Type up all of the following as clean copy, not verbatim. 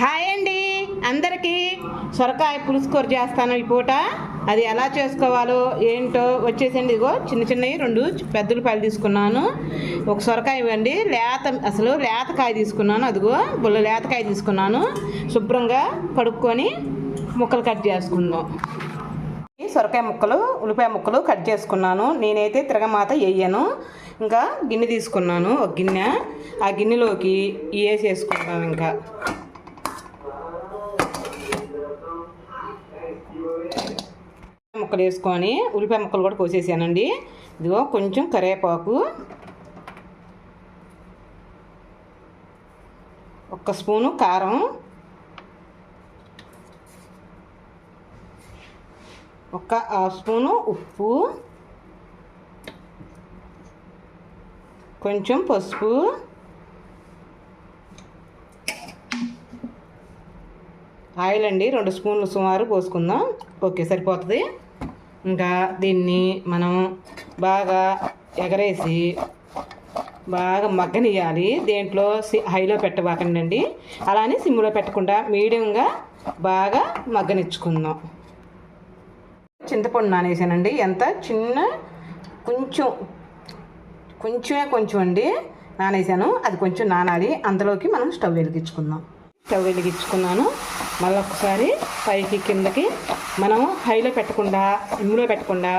Hi అండి అందరికీ. సొరకాయ పులుసు కూర చేస్తాను ఈ పూట. అది ఎలా చేసుకోవాలో ఏంటో వచ్చేసండి. ఇదిగో చిన్న చిన్నవి 2 పెద్ద ఉల్లిపాయలు తీసుకున్నాను. ఒక సొరకాయ ఇవ్వండి, లేతకాయ తీసుకున్నాను. అదిగో లేతకాయ తీసుకున్నాను. శుభ్రంగా కడుక్కొని ముక్కలు కట్ చేసుకుందాం. సొరకాయ ముక్కలు, ఉల్లిపాయ ముక్కలు కట్ చేసుకున్నాను. నేనైతే తిరగమాత వేయను. ఇంకా గిన్నె తీసుకున్నాను, ఒక గిన్నె. ఆ గిన్నెలోకి వేసేసుకుంటాను. ఇంకా ముక్కలు వేసుకొని ఉల్లిపాయ ముక్కలు కూడా కోసేసానండి. ఇదిగో కొంచెం కరివేపాకు, 1 స్పూను కారం, 1/2 స్పూను ఉప్పు, కొంచెం పసుపు, ఆయిల్ అండి 2 స్పూన్లు సుమారు పోసుకుందాం. ఓకే, సరిపోతుంది. ఇంకా దీన్ని మనం బాగా ఎగరేసి బాగా మగ్గనియాలి. దేంట్లో హైలో పెట్టబాకండి, అలానే సిమ్లో పెట్టకుండా మీడియంగా బాగా మగ్గనిచ్చుకుందాం. చింతపండు నానేసానండి. ఎంత చిన్న కొంచెం అండి నానేసాను. అది కొంచెం నానాలి. అందులోకి మనం స్టవ్ వెలిగించుకున్నాను. మళ్ళీ ఒకసారి పైకి కిందకి మనం హైలో పెట్టకుండా సిమ్లో పెట్టకుండా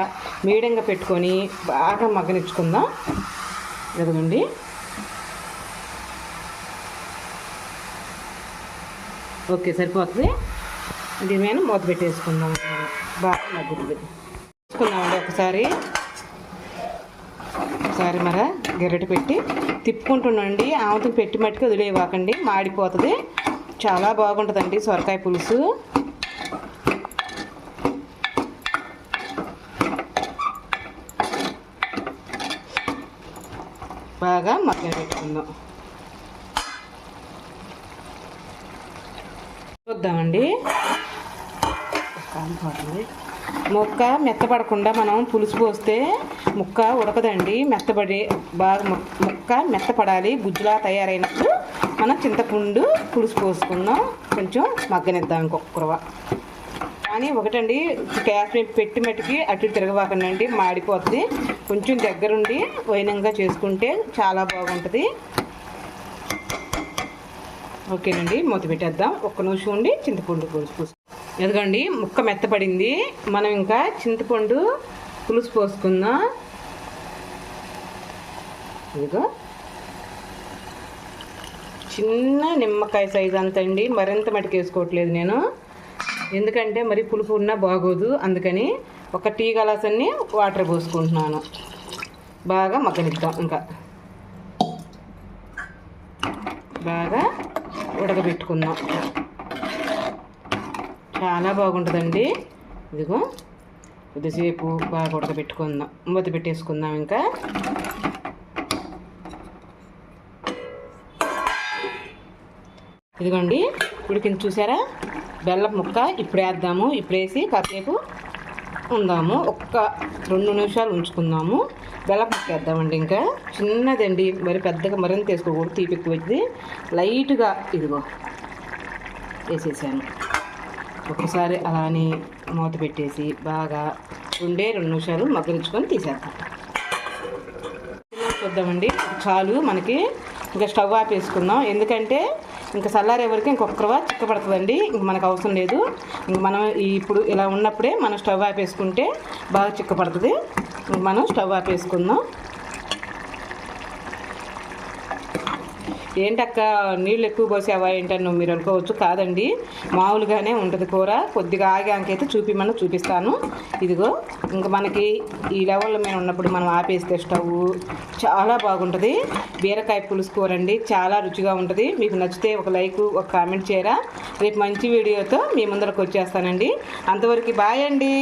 మీడియంగా పెట్టుకొని బాగా మగ్గనిచ్చుకుందాం. ఎదుగుండి ఓకే, సరిపోతుంది. దీని మీద మూత పెట్టేసుకుందాం. బాగా మగ్గుతుందండి. ఒకసారి మర గెరటి పెట్టి తిప్పుకుంటున్నాండి. ఆమెతో పెట్టి మట్టుకు వదిలేవాకండి, మాడిపోతుంది. చాలా బాగుంటుందండి సొరకాయ పులుసు. బాగా మగ్గ పెట్టుకుందాం. చూద్దామండి. ముక్క మెత్తపడకుండా మనం పులుసు పోస్తే ముక్క ఉడకదండి. ముక్క మెత్తపడాలి. గుజ్జులా తయారైనప్పుడు మనం చింతపండు పులుసు పోసుకుందాం. కొంచెం మగ్గనిద్దాం ఇంకొక. కానీ ఒకటండి, గ్యాస్ పెట్టి మట్టికి అటు తిరగవాకండి, మాడిపోతుంది. కొంచెం దగ్గరుండి వైనంగా చేసుకుంటే చాలా బాగుంటుంది. ఓకేనండి, మూత పెట్టేద్దాం. 1 నిమిషం ఉండి చింతపండు పులుసు ఎదగండి. ముక్క మెత్తపడింది. మనం ఇంకా చింతపండు పులుసు పోసుకుందాం. ఇదిగో చిన్న నిమ్మకాయ సైజు అంతండి, మరింత మటుకు వేసుకోవట్లేదు నేను, ఎందుకంటే మరి పులుపు ఉన్నా బాగోదు. అందుకని 1 టీ గ్లాస్ అన్ని వాటర్ పోసుకుంటున్నాను. బాగా మగ్గనిద్దాం. ఇంకా బాగా ఉడకబెట్టుకుందాం. చాలా బాగుంటుందండి. ఇదిగో కొద్దిసేపు బాగా ఉడకబెట్టుకుందాం. మూత పెట్టేసుకుందాం. ఇంకా ఇదిగోండి ఉడికింది చూసారా. బెల్లం ముక్క ఇప్పుడు వేద్దాము. ఇప్పుడు వేసి కాసేపు ఉందాము. 2 నిమిషాలు ఉంచుకుందాము. బెల్లం ముక్క వేద్దామండి. ఇంకా చిన్నదండి, మరి పెద్దగా మరింత వేసుకోకూడదు, తీపి ఎక్కువ వచ్చింది. లైట్గా ఇదిగో వేసేసాను. ఒకసారి అలానే మూత పెట్టేసి బాగా 2 నిమిషాలు మగ్గనించుకొని తీసేద్దాం. చూద్దామండి, చాలు మనకి. ఇంకా స్టవ్ ఆపేసుకుందాం. ఎందుకంటే ఇంకా చల్లారే వరకు ఇంకొక చిక్కపడుతుందండి. ఇంక మనకు అవసరం లేదు. ఇంక మనం ఇప్పుడు ఇలా ఉన్నప్పుడే మనం స్టవ్ ఆపేసుకుంటే బాగా చిక్కపడుతుంది. ఇంక మనం స్టవ్ ఆపేసుకుందాం. ఏంటక్క నీళ్ళు ఎక్కువ పోసావా ఏంటని మీరు అనుకోవచ్చు. కాదండి, మామూలుగానే ఉంటుంది కూర. కొద్దిగా ఆగాకైతే చూపిస్తాను. ఇదిగో ఇంకా మనకి ఈ లెవెల్లో మేము ఉన్నప్పుడు మనం ఆపేస్తే స్టవ్ చాలా బాగుంటుంది. బీరకాయ పులుసు కూర అండి, చాలా రుచిగా ఉంటుంది. మీకు నచ్చితే ఒక లైక్, ఒక కామెంట్ చేయరా. రేపు మంచి వీడియోతో మీ ముందరకు వచ్చేస్తానండి. అంతవరకు బాయ్ అండి.